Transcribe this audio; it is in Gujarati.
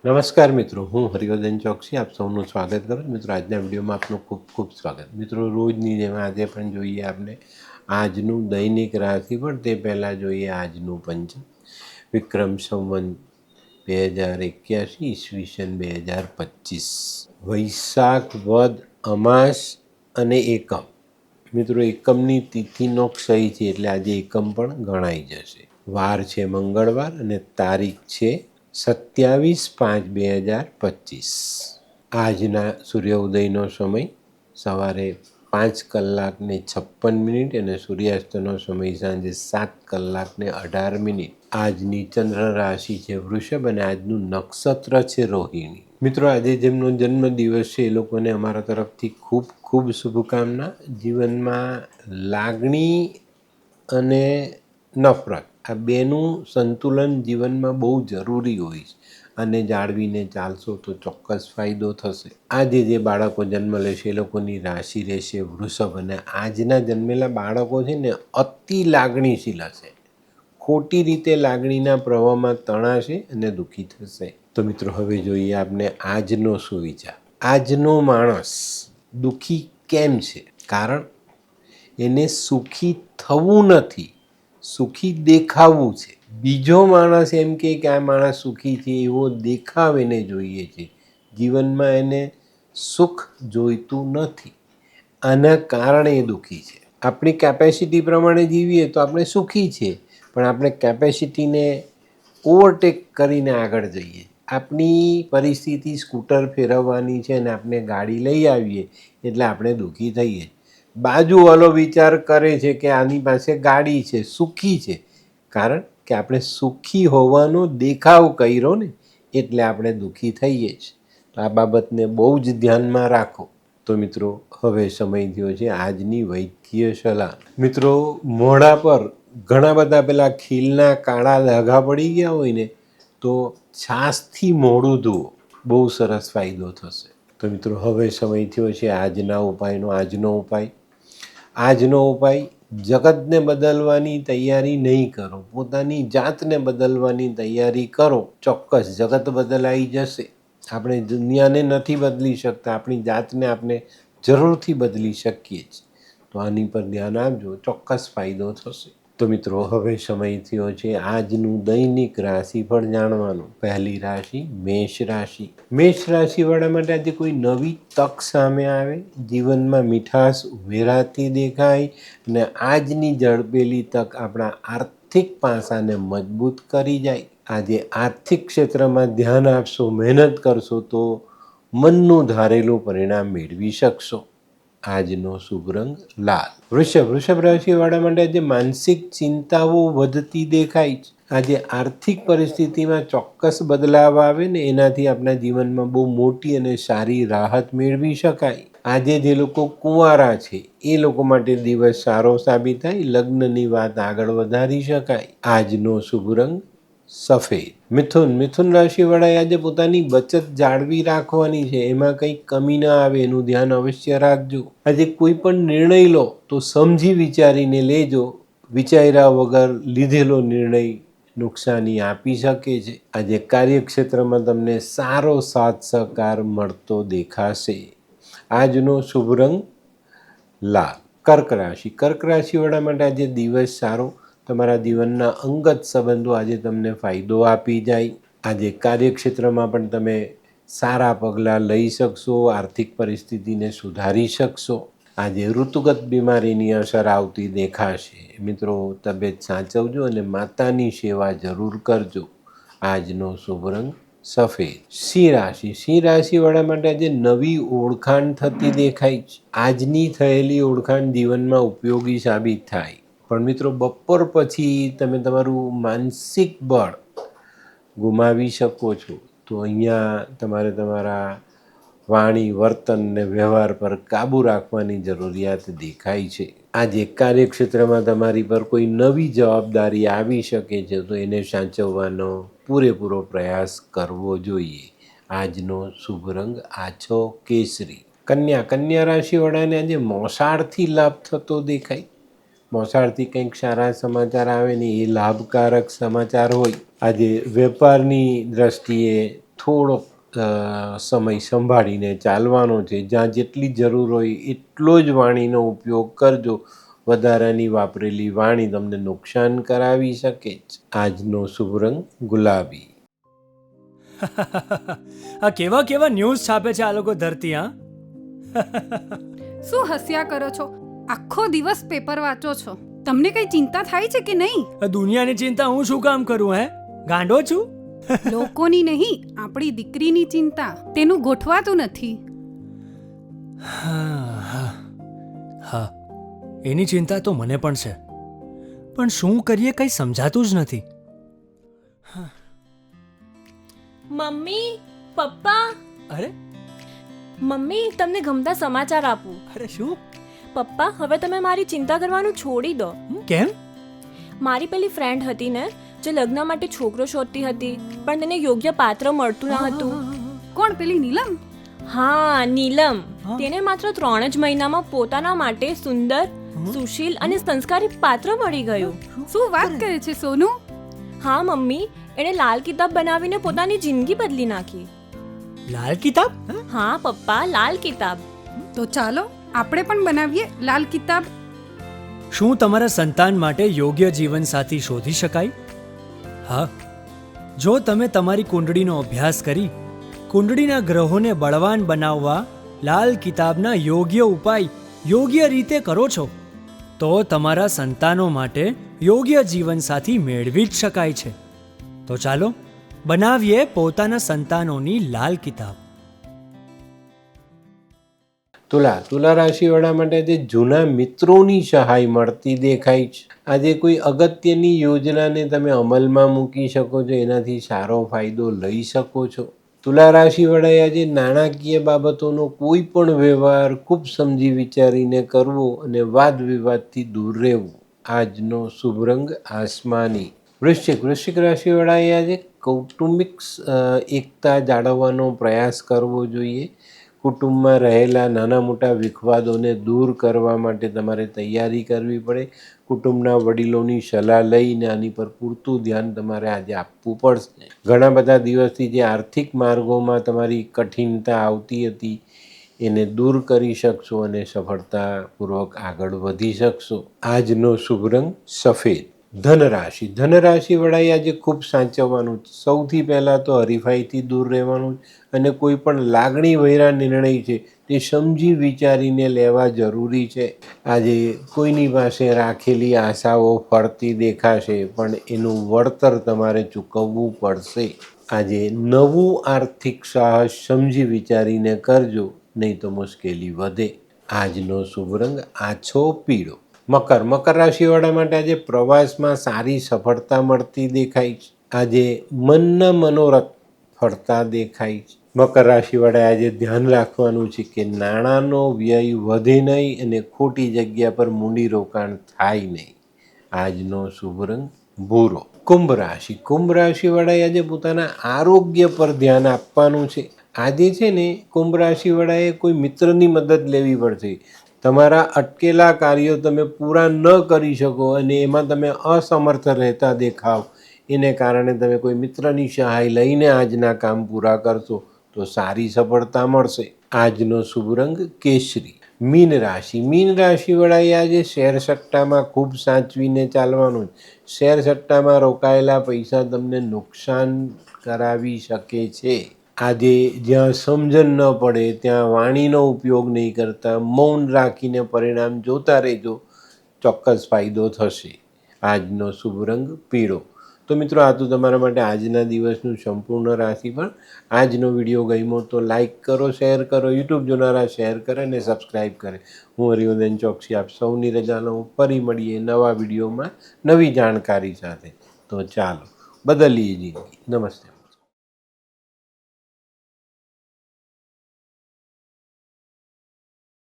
નમસ્કાર મિત્રો, હું હરિવર્ધન ચોકસી આપ સૌનું સ્વાગત કરું મિત્રો. આજના વિડીયોમાં આપનું ખૂબ ખૂબ સ્વાગત મિત્રો. રોજની જેમ આજે પણ જોઈએ આપણે આજનું દૈનિક રાશિફળ. તે પહેલાં જોઈએ આજનું પંચાંગ. વિક્રમ સંવત 2081 ઈસવીસન 2025, વૈશાખ વદ અમાસ અને એકમ. મિત્રો એકમની તિથિનો ક્ષય છે એટલે આજે એકમ પણ ગણાઈ જશે. વાર છે મંગળવાર અને તારીખ છે 27/5/2025. આજના સૂર્ય ઉદયનો સમય સવારે 5:56 અને સૂર્યાસ્તનો સમય સાંજે 7:18. આજની ચંદ્ર રાશિ છે વૃષભ અને આજનું નક્ષત્ર છે રોહિણી. મિત્રો આજે જેમનો જન્મદિવસ છે એ લોકોને અમારા તરફથી ખૂબ ખૂબ શુભકામના. જીવનમાં લાગણી અને નફરત આ બેનું સંતુલન જીવનમાં બહુ જરૂરી હોય છે અને જાળવીને ચાલશો તો ચોક્કસ ફાયદો થશે. આજે જે બાળકો જન્મ લેશે એ લોકોની રાશિ રહેશે વૃષભ અને આજના જન્મેલા બાળકો છે ને અતિ લાગણીશીલ હશે. ખોટી રીતે લાગણીના પ્રવાહમાં તણાશે અને દુઃખી થશે. તો મિત્રો હવે જોઈએ આપણે આજનો સુવિચાર. આજનો માણસ દુઃખી કેમ છે? કારણ એને સુખી થવું નથી, સુખી દેખાવું છે. બીજો માણસ એમ કે આ માણસ સુખી છે એવો દેખાવ એને જોઈએ છે. જીવનમાં એને સુખ જોઈતું નથી. આના કારણે એ દુઃખી છે. આપણી કેપેસિટી પ્રમાણે જીવીએ તો આપણે સુખી છીએ, પણ આપણે કેપેસિટીને ઓવરટેક કરીને આગળ જઈએ. આપણી પરિસ્થિતિ સ્કૂટર ફેરવવાની છે અને આપણે ગાડી લઈ આવીએ એટલે આપણે દુઃખી થઈએ. બાજુવાળો વિચાર કરે છે કે આની પાસે ગાડી છે, સુખી છે. કારણ કે આપણે સુખી હોવાનો દેખાવ કર્યો ને એટલે આપણે દુઃખી થઈએ જ. તો આ બાબતને બહુ જ ધ્યાનમાં રાખો. તો મિત્રો હવે સમય થયો છે આજની વૈદ્ય સલાહ. મિત્રો મોઢા પર ઘણા બધા પેલા ખીલના કાળા ડાઘા પડી ગયા હોય ને તો છાશથી મોઢું ધુઓ, બહુ સરસ ફાયદો થશે. તો મિત્રો હવે સમય થયો છે આજના ઉપાયનો. આજનો ઉપાય જગતને બદલવાની તૈયારી નહીં કરો, પોતાની જાતને બદલવાની તૈયારી કરો. ચોક્કસ જગત બદલાઈ જશે. આપણે દુનિયાને નથી બદલી શકતા, આપણી જાતને આપણે જરૂરથી બદલી શકીએ જ. તો આની પર ધ્યાન આપજો, ચોક્કસ ફાયદો થશે. તો મિત્રો હવે સમય થયો છે આજનું દૈનિક રાશિફળ જાણવાનું. પહેલી રાશિ મેષ રાશિ. મેષ રાશિવાળા માટે આજે કોઈ નવી તક સામે આવે, જીવનમાં મીઠાશ ઉમેરાતી દેખાય અને આજની ઝડપેલી તક આપણા આર્થિક પાસાને મજબૂત કરી જાય. આજે આર્થિક ક્ષેત્રમાં ધ્યાન આપશો, મહેનત કરશો તો મનનું ધારેલું પરિણામ મેળવી શકશો. આજનો શુભ રંગ લાલ. વૃષભ રાશિવાળા માટે આજે માનસિક ચિંતાઓ વધતી દેખાય છે. આજે આર્થિક પરિસ્થિતિમાં ચોક્કસ બદલાવ આવે ને એનાથી આપણા જીવનમાં બહુ મોટી અને સારી રાહત મેળવી શકાય. આજે જે લોકો કુંવારા છે એ લોકો માટે દિવસ સારો સાબિત થાય, લગ્નની વાત આગળ વધારી શકાય. આજનો શુભ રંગ સફેદ. મિથુન રાશિવાળાએ આજે પોતાની બચત જાળવી રાખવાની છે. એમાં કંઈક કમી ના આવે એનું ધ્યાન અવશ્ય રાખજો. આજે કોઈ પણ નિર્ણય લો તો સમજી વિચારીને લેજો. વિચાર્યા વગર લીધેલો નિર્ણય નુકસાની આપી શકે છે. આજે કાર્યક્ષેત્રમાં તમને સારો સાથ સહકાર મળતો દેખાશે. આજનો શુભ રંગ લાલ. કર્ક રાશિવાળા માટે આજે દિવસ સારો. તમારા જીવનના અંગત સંબંધો આજે તમને ફાયદો આપી જાય. આજે કાર્યક્ષેત્રમાં પણ તમે સારા પગલાં લઈ શકશો, આર્થિક પરિસ્થિતિને સુધારી શકશો. આજે ઋતુગત બીમારીની અસર આવતી દેખાશે. મિત્રો તબિયત સાચવજો અને માતાની સેવા જરૂર કરજો. આજનો શુભ રંગ સફેદ. સિંહ રાશિવાળા માટે આજે નવી ઓળખાણ થતી દેખાય છે. આજની થયેલી ઓળખાણ જીવનમાં ઉપયોગી સાબિત થાય. પણ મિત્રો બપોર પછી તમે તમારું માનસિક બળ ગુમાવી શકો છો. તો અહીંયા તમારે તમારા વાણી, વર્તન અને વ્યવહાર પર કાબૂ રાખવાની જરૂરિયાત દેખાય છે. આજે કાર્યક્ષેત્રમાં તમારી પર કોઈ નવી જવાબદારી આવી શકે છે તો એને સાચવવાનો પૂરેપૂરો પ્રયાસ કરવો જોઈએ. આજનો શુભ રંગ આછો કેસરી. કન્યા રાશિવાળાને આજે મોસાળથી લાભ થતો દેખાય. મોસાળથી કંઈક સારા સમાચાર આવે ને એ લાભકારક સમાચાર હોય. આજે વેપારની દ્રષ્ટિએ થોડોક સમય સંભાળીને ચાલવાનો છે. જ્યાં જેટલી જરૂર હોય એટલો જ વાણીનો ઉપયોગ કરજો. વધારાની વાપરેલી વાણી તમને નુકસાન કરાવી શકે જ. આજનો શુભ રંગ ગુલાબી. આ કેવા કેવા ન્યૂઝ છાપે છે આ લોકો ધરતી. હા, શું હસ્યા કરો છો? આખો દિવસ પેપર વાંચો છો, તમને કઈ ચિંતા થાય છે કે નહીં? આ દુનિયાની ચિંતા હું શું કામ કરું? ગાંડો છું? લોકોની નહીં, આપણી દીકરીની ચિંતા. તેનું ગોઠવાતું નથી. હા, એની ચિંતા તો મને પણ છે, પણ શું કરીએ કંઈ સમજાતું જ નથી. મમ્મી, પપ્પા. અરે મમ્મી, તમને ગમતા સમાચાર આપું. અરે શું? પપ્પા, હવે તમે મારી ચિંતા કરવાનું છોડી દો. કેમ? મારી પેલી ફ્રેન્ડ હતી ને, જે લગ્ન માટે છોકરો શોધતી હતી, પણ તેને યોગ્ય પાત્ર મળતું ન હતું. કોણ, પેલી નીલમ? હા, નીલમ. હા. તેને માત્ર 3 જ મહિનામાં પોતાના માટે સુંદર, સુશીલ અને સંસ્કારી પાત્ર મળી ગયું. શું વાત કરે છે સોનુ? હા મમ્મી, એણે લાલ કિતાબ બનાવીને પોતાની જિંદગી બદલી નાખી. લાલ કિતાબ? હા પપ્પા, લાલ કિતાબ. તો ચાલો આપણે પણ બનાવીએ લાલ કિતાબ. શું તમારા સંતાન માટે યોગ્ય જીવનસાથી શોધી શકાય? હા, જો તમે તમારી કુંડળીનો અભ્યાસ કરી કુંડળીના ગ્રહોને બળવાન બનાવવા લાલ કિતાબના યોગ્ય ઉપાય યોગ્ય રીતે કરો છો, તો તમારા સંતાનો માટે યોગ્ય જીવનસાથી મેળવી જ શકાય છે. તો ચાલો બનાવીએ પોતાના સંતાનોની લાલ કિતાબ. તુલા રાશિવાળા માટે આજે જૂના મિત્રોની સહાય મળતી દેખાય છે. આજે કોઈ અગત્યની યોજનાને તમે અમલમાં મૂકી શકો છો, એનાથી સારો ફાયદો લઈ શકો છો. તુલા રાશિવાળાએ આજે નાણાકીય બાબતોનો કોઈ પણ વ્યવહાર ખૂબ સમજી વિચારીને કરવો અને વાદ વિવાદથી દૂર રહેવું. આજનો શુભ રંગ આસમાની. વૃશ્ચિક રાશિવાળાએ આજે કૌટુંબિક એકતા જાળવવાનો પ્રયાસ કરવો જોઈએ. કુટુંબમાં રહેલા નાના મોટા વિખવાદોને દૂર કરવા માટે તમારે તૈયારી કરવી પડે. કુટુંબના વડીલોની સલાહ લઈને આની પર પૂરતું ધ્યાન તમારે આજે આપવું પડશે. ઘણા બધા દિવસથી જે આર્થિક માર્ગોમાં તમારી કઠિનતા આવતી હતી એને દૂર કરી શકશો અને સફળતાપૂર્વક આગળ વધી શકશો. આજનો શુભ રંગ સફેદ. ધનરાશિવાળાએ આજે ખૂબ સાચવવાનું. સૌથી પહેલાં તો હરીફાઈથી દૂર રહેવાનું અને કોઈ પણ લાગણી ભર્યા નિર્ણય છે તે સમજી વિચારીને લેવા જરૂરી છે. આજે કોઈની પાસે રાખેલી આશાઓ ફરતી દેખાશે, પણ એનું વળતર તમારે ચૂકવવું પડશે. આજે નવું આર્થિક સાહસ સમજી વિચારીને કરજો, નહીં તો મુશ્કેલી વધે. આજનો શુભ રંગ આછો પીળો. મકર રાશિવાળા માટે આજે પ્રવાસમાં સારી સફળતા મળતી દેખાય છે. આજે મનના મનોરથ ફરતા દેખાય છે. મકર રાશિવાળાએ આજે ધ્યાન રાખવાનું છે કે નાણાંનો વ્યય વધે નહીં અને ખોટી જગ્યા પર મૂડીરોકાણ થાય નહીં. આજનો શુભ રંગ ભૂરો. કુંભ રાશિવાળાએ આજે પોતાના આરોગ્ય પર ધ્યાન આપવાનું છે. આજે છે ને કુંભ રાશિવાળાએ કોઈ મિત્રની મદદ લેવી પડશે. તમારા અટકેલા કાર્યો તમે પૂરા ન કરી શકો અને એમાં તમે અસમર્થ રહેતા દેખાવ, એને કારણે તમે કોઈ મિત્રની સહાય લઈને આજના કામ પૂરા કરશો તો સારી સફળતા મળશે. આજનો શુભ રંગ કેસરી. મીન રાશિવાળાએ આજે શેર સટ્ટામાં ખૂબ સાચવીને ચાલવાનું. શેર સટ્ટામાં રોકાયેલા પૈસા તમને નુકસાન કરાવી શકે છે. આજે જ્યાં સમજણ ન પડે ત્યાં વાણીનો ઉપયોગ નહીં કરતા મૌન રાખીને પરિણામ જોતા રહેજો, ચોક્કસ ફાયદો થશે. આજનો શુભ રંગ પીળો. તો મિત્રો, આ તો તમારા માટે આજના દિવસનું સંપૂર્ણ રાશિફળ. આજનો વિડીયો ગમ્યો તો લાઈક કરો, શેર કરો, યુટ્યુબ જોનારા શેર કરે અને સબસ્ક્રાઈબ કરે. હું હરિવર્ધન ચોકસી આપ સૌની રજા લઉં. ફરી મળીએ નવા વિડીયોમાં નવી જાણકારી સાથે. તો ચાલો બદલીએ જિંદગી. નમસ્તે.